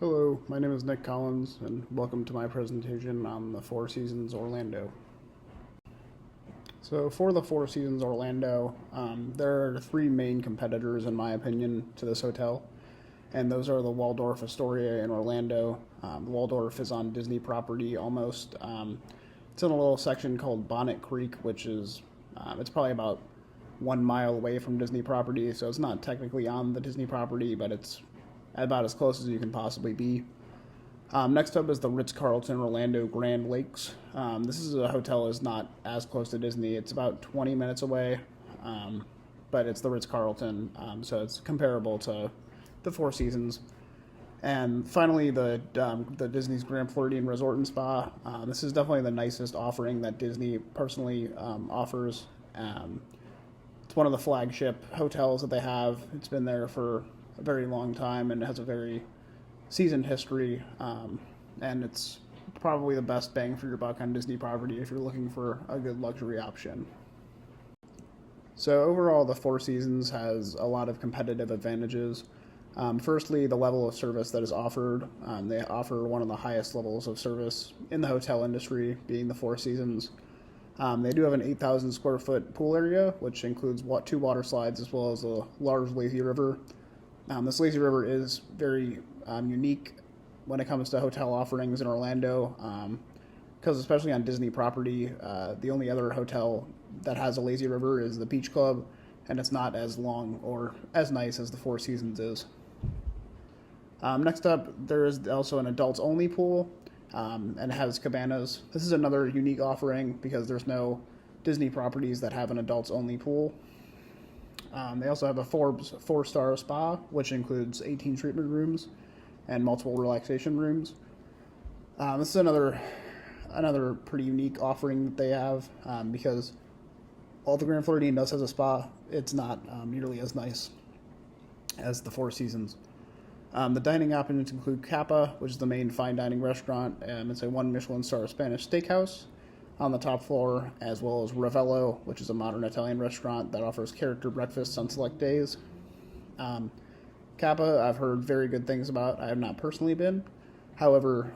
Hello, my name is Nick Collins, and welcome to my presentation on the Four Seasons Orlando. So, for the Four Seasons Orlando, there are three main competitors, in my opinion, to this hotel, and those are the Waldorf Astoria in Orlando. The Waldorf is on Disney property almost. It's in a little section called Bonnet Creek, which is it's probably about 1 mile away from Disney property, so it's not technically on the Disney property, but it's about as close as you can possibly be. Next up is the Ritz-Carlton Orlando Grand Lakes. This is a hotel is not as close to Disney. It's about 20 minutes away, but it's the Ritz-Carlton, so it's comparable to the Four Seasons. And finally, the Disney's Grand Floridian Resort and Spa. This is definitely the nicest offering that Disney personally offers. It's one of the flagship hotels that they have. It's been there for a very long time and has a very seasoned history, and it's probably the best bang for your buck on Disney property if you're looking for a good luxury option. So overall, the Four Seasons has a lot of competitive advantages. Firstly, the level of service that is offered. They offer one of the highest levels of service in the hotel industry, being the Four Seasons. They do have an 8,000 square foot pool area, which includes two water slides as well as a large lazy river. This lazy river is very unique when it comes to hotel offerings in Orlando, because especially on Disney property, the only other hotel that has a lazy river is the Beach Club, and it's not as long or as nice as the Four Seasons is. Next up, there is also an adults-only pool, and it has cabanas. This is another unique offering because there's no Disney properties that have an adults-only pool. They also have a Forbes 4-star spa, which includes 18 treatment rooms and multiple relaxation rooms. This is another pretty unique offering that they have, because while the Grand Floridian does have a spa, it's not nearly as nice as the Four Seasons. The dining options include Kappa, which is the main fine dining restaurant, and it's a 1 Michelin star Spanish steakhouse on the top floor, as well as Ravello, which is a modern Italian restaurant that offers character breakfasts on select days. Kappa, I've heard very good things about. I have not personally been. However,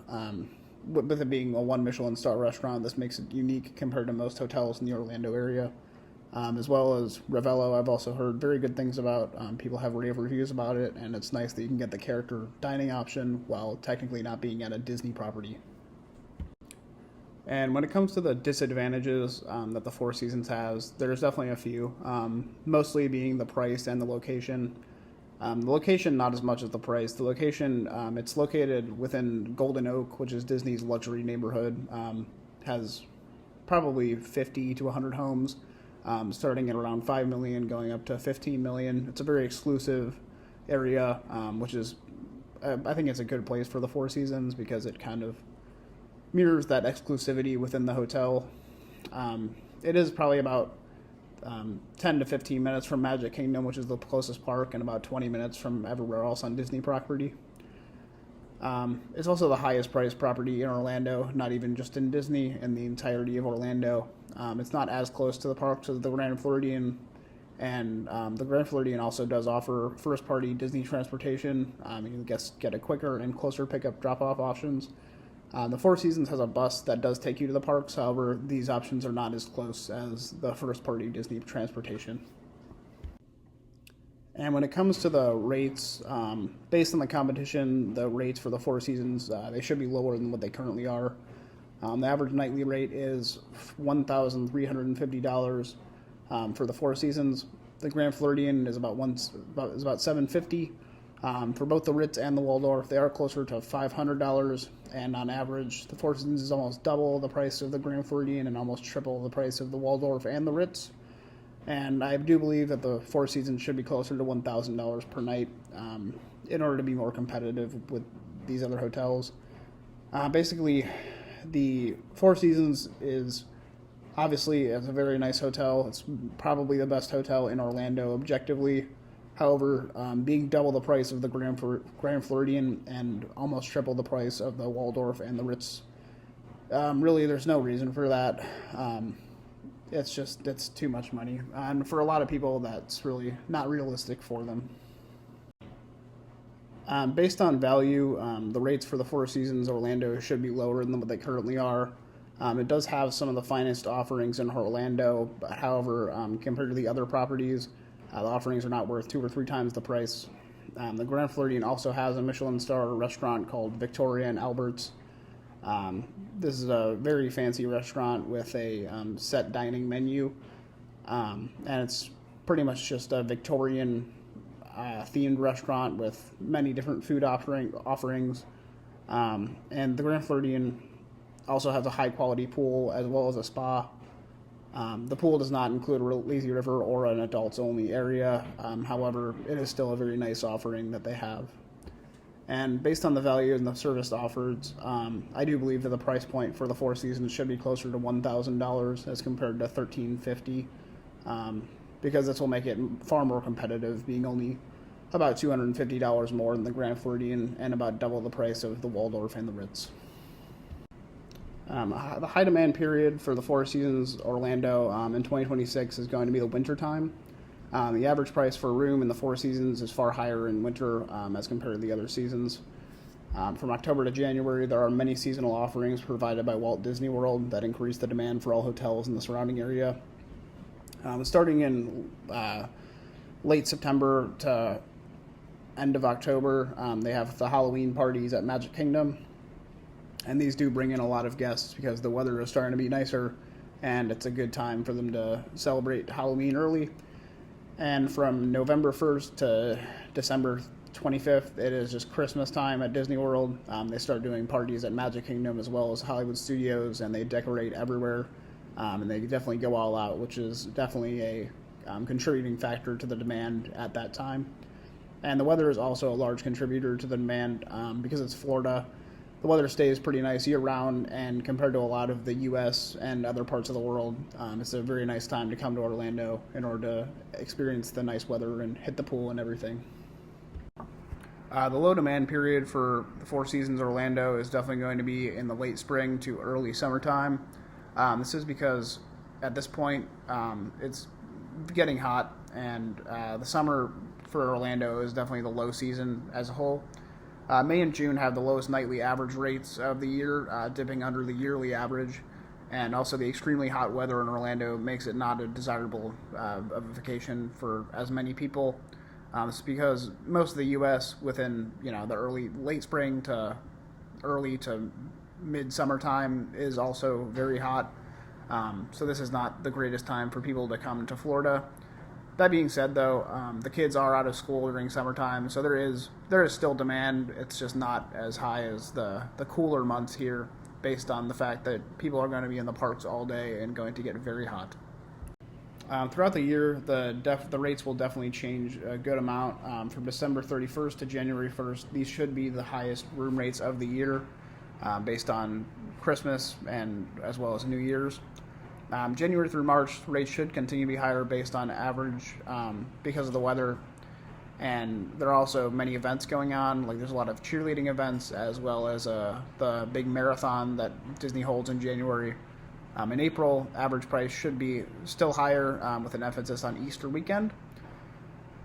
with it being a 1 Michelin star restaurant, this makes it unique compared to most hotels in the Orlando area. As well as Ravello, I've also heard very good things about. People have rave reviews about it, and it's nice that you can get the character dining option while technically not being at a Disney property. And when it comes to the disadvantages that the Four Seasons has, there's definitely a few, mostly being the price and the location. The location, not as much as the price. The location, it's located within Golden Oak, which is Disney's luxury neighborhood, has probably 50 to 100 homes, starting at around 5 million, going up to 15 million. It's a very exclusive area, which is, I think it's a good place for the Four Seasons because it kind of mirrors that exclusivity within the hotel. It is probably about 10 to 15 minutes from Magic Kingdom, which is the closest park, and about 20 minutes from everywhere else on Disney property. It's also the highest priced property in Orlando, not even just in Disney, in the entirety of Orlando. It's not as close to the parks as the Grand Floridian, and the Grand Floridian also does offer first-party Disney transportation. You can get a quicker and closer pickup drop-off options. The Four Seasons has a bus that does take you to the parks. However, these options are not as close as the first-party Disney transportation. And when it comes to the rates, based on the competition, the rates for the Four Seasons, they should be lower than what they currently are. The average nightly rate is $1,350 for the Four Seasons. The Grand Floridian is about $750. For both the Ritz and the Waldorf, they are closer to $500, and on average, the Four Seasons is almost double the price of the Grand Floridian and almost triple the price of the Waldorf and the Ritz. And I do believe that the Four Seasons should be closer to $1,000 per night in order to be more competitive with these other hotels. Basically, the Four Seasons is obviously it's a very nice hotel. It's probably the best hotel in Orlando objectively. However, being double the price of the Grand Floridian and almost triple the price of the Waldorf and the Ritz, really there's no reason for that. It's too much money. And for a lot of people, that's really not realistic for them. Based on value, the rates for the Four Seasons Orlando should be lower than what they currently are. It does have some of the finest offerings in Orlando, but however, compared to the other properties, the offerings are not worth 2 or 3 times the price. The Grand Floridian also has a Michelin star restaurant called Victoria and Albert's. This is a very fancy restaurant with a set dining menu, and it's pretty much just a Victorian themed restaurant with many different food offerings. And the Grand Floridian also has a high quality pool as well as a spa. The pool does not include a lazy river or an adults only area. However, it is still a very nice offering that they have. And based on the value and the service offered, I do believe that the price point for the Four Seasons should be closer to $1,000 as compared to $1,350, because this will make it far more competitive, being only about $250 more than the Grand Floridian and about double the price of the Waldorf and the Ritz. The high demand period for the Four Seasons Orlando in 2026 is going to be the winter time. The average price for a room in the Four Seasons is far higher in winter as compared to the other seasons. From October to January, there are many seasonal offerings provided by Walt Disney World that increase the demand for all hotels in the surrounding area. Starting in late September to end of October, they have the Halloween parties at Magic Kingdom. And these do bring in a lot of guests because the weather is starting to be nicer and it's a good time for them to celebrate Halloween early. And from November 1st to December 25th, it is just Christmas time at Disney World. They start doing parties at Magic Kingdom as well as Hollywood Studios, and they decorate everywhere. And they definitely go all out, which is definitely a contributing factor to the demand at that time. And the weather is also a large contributor to the demand because it's Florida. The weather stays pretty nice year-round, and compared to a lot of the U.S. and other parts of the world, it's a very nice time to come to Orlando in order to experience the nice weather and hit the pool and everything. The low demand period for the Four Seasons Orlando is definitely going to be in the late spring to early summertime. This is because at this point it's getting hot, and the summer for Orlando is definitely the low season as a whole. May and June have the lowest nightly average rates of the year, dipping under the yearly average, and also the extremely hot weather in Orlando makes it not a desirable of a vacation for as many people. It's because most of the U.S. within the late spring to early to mid summertime is also very hot. So this is not the greatest time for people to come to Florida. That being said, though, the kids are out of school during summertime, so there is still demand. It's just not as high as the cooler months here, based on the fact that people are going to be in the parks all day and going to get very hot. Throughout the year, the rates will definitely change a good amount. From December 31st to January 1st, these should be the highest room rates of the year, based on Christmas and as well as New Year's. January through March, rates should continue to be higher based on average because of the weather. And there are also many events going on, like there's a lot of cheerleading events as well as the big marathon that Disney holds in January. In April, average price should be still higher with an emphasis on Easter weekend.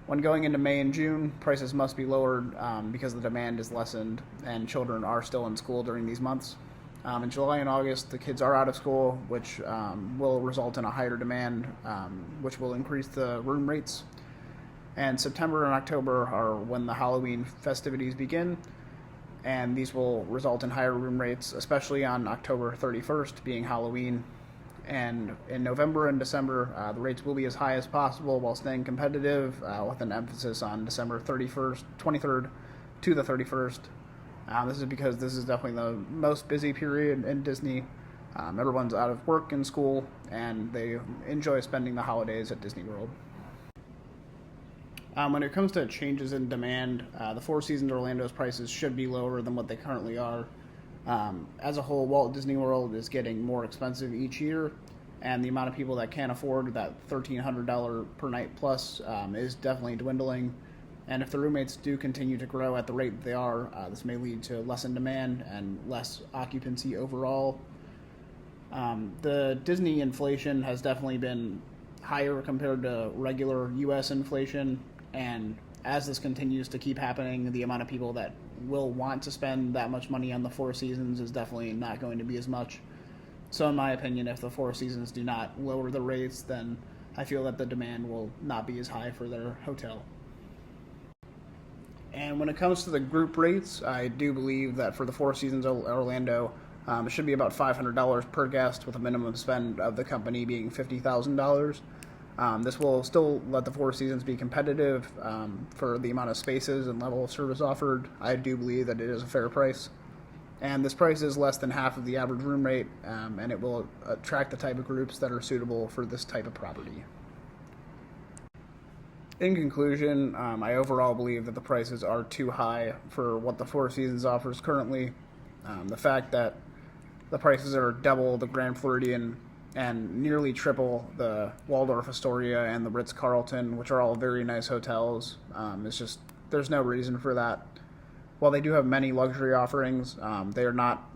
When going into May and June, prices must be lowered because the demand is lessened and children are still in school during these months. In July and August, the kids are out of school, which will result in a higher demand, which will increase the room rates. And September and October are when the Halloween festivities begin, and these will result in higher room rates, especially on October 31st, being Halloween. And in November and December, the rates will be as high as possible while staying competitive, with an emphasis on December 23rd to the 31st. This is because this is definitely the most busy period in Disney. Everyone's out of work and school, and they enjoy spending the holidays at Disney World. When it comes to changes in demand, the Four Seasons Orlando's prices should be lower than what they currently are. As a whole, Walt Disney World is getting more expensive each year, and the amount of people that can't afford that $1,300 per night plus is definitely dwindling. And if the roommates do continue to grow at the rate that they are, this may lead to less in demand and less occupancy overall. The Disney inflation has definitely been higher compared to regular U.S. inflation, and as this continues to keep happening, the amount of people that will want to spend that much money on the Four Seasons is definitely not going to be as much. So in my opinion, if the Four Seasons do not lower the rates, then I feel that the demand will not be as high for their hotel. And when it comes to the group rates, I do believe that for the Four Seasons Orlando, it should be about $500 per guest, with a minimum spend of the company being $50,000. This will still let the Four Seasons be competitive for the amount of spaces and level of service offered. I do believe that it is a fair price. And this price is less than half of the average room rate, and it will attract the type of groups that are suitable for this type of property. In conclusion, I overall believe that the prices are too high for what the Four Seasons offers currently. The fact that the prices are double the Grand Floridian and nearly triple the Waldorf Astoria and the Ritz-Carlton, which are all very nice hotels, it's just, there's no reason for that. While they do have many luxury offerings, they are not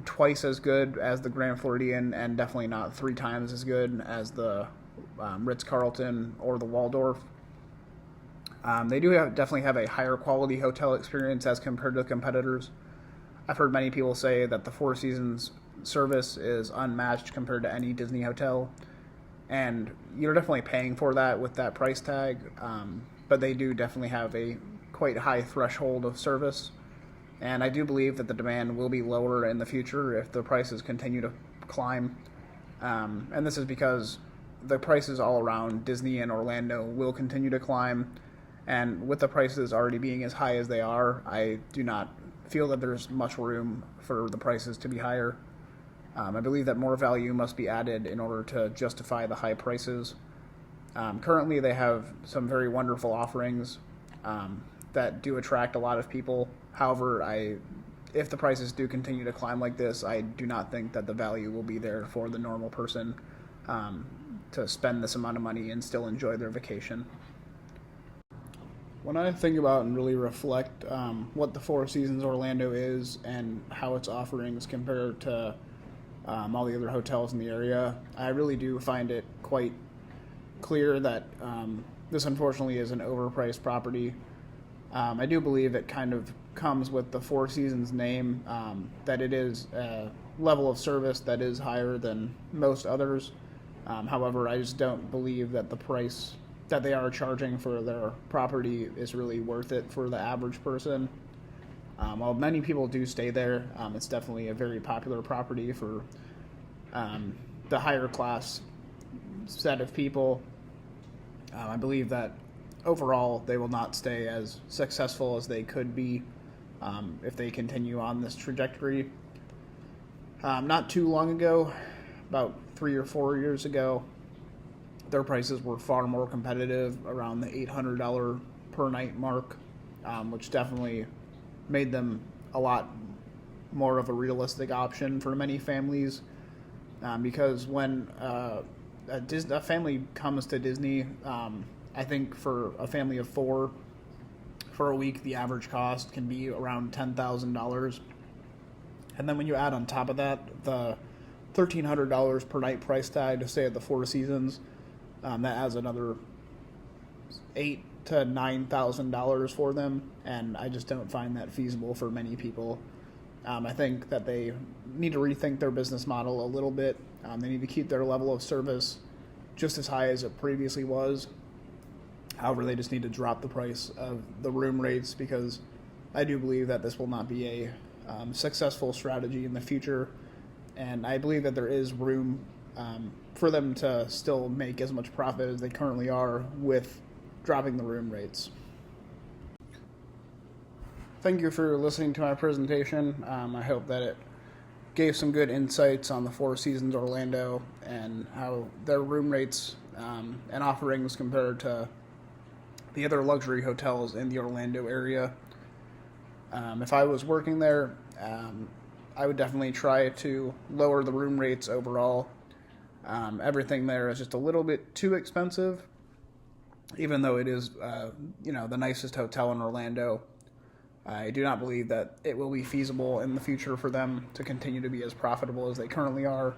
twice as good as the Grand Floridian, and definitely not 3 times as good as the Ritz-Carlton or the Waldorf. They do definitely have a higher quality hotel experience as compared to the competitors. I've heard many people say that the Four Seasons service is unmatched compared to any Disney hotel, and you're definitely paying for that with that price tag, but they do definitely have a quite high threshold of service, and I do believe that the demand will be lower in the future if the prices continue to climb, and this is because the prices all around Disney and Orlando will continue to climb, and with the prices already being as high as they are, I do not feel that there's much room for the prices to be higher. I believe that more value must be added in order to justify the high prices. Currently, they have some very wonderful offerings that do attract a lot of people. However, if the prices do continue to climb like this, I do not think that the value will be there for the normal person to spend this amount of money and still enjoy their vacation. When I think about and really reflect what the Four Seasons Orlando is and how its offerings compare to all the other hotels in the area, I really do find it quite clear that this unfortunately is an overpriced property. I do believe it kind of comes with the Four Seasons name, that it is a level of service that is higher than most others. However, I just don't believe that the price that they are charging for their property is really worth it for the average person. While many people do stay there, it's definitely a very popular property for the higher class set of people. I believe that overall they will not stay as successful as they could be if they continue on this trajectory. Not too long ago, about 3 or 4 years ago, their prices were far more competitive, around the $800 per night mark, which definitely made them a lot more of a realistic option for many families, because when a family comes to Disney, I think for a family of 4 for a week, the average cost can be around $10,000. And then when you add on top of that the $1,300 per night price tag to stay at the Four Seasons, that adds another $8,000 to $9,000 for them, and I just don't find that feasible for many people. I think that they need to rethink their business model a little bit. They need to keep their level of service just as high as it previously was. However, they just need to drop the price of the room rates, because I do believe that this will not be a successful strategy in the future, and I believe that there is room for them to still make as much profit as they currently are with dropping the room rates. Thank you for listening to my presentation. I hope that it gave some good insights on the Four Seasons Orlando and how their room rates and offerings compare to the other luxury hotels in the Orlando area. If I was working there, I would definitely try to lower the room rates overall. Everything there is just a little bit too expensive, even though it is, the nicest hotel in Orlando. I do not believe that it will be feasible in the future for them to continue to be as profitable as they currently are.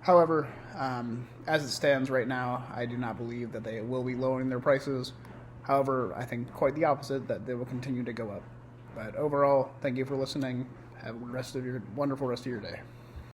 However, as it stands right now, I do not believe that they will be lowering their prices. However, I think quite the opposite, that they will continue to go up. But overall, thank you for listening. Have a wonderful rest of your day.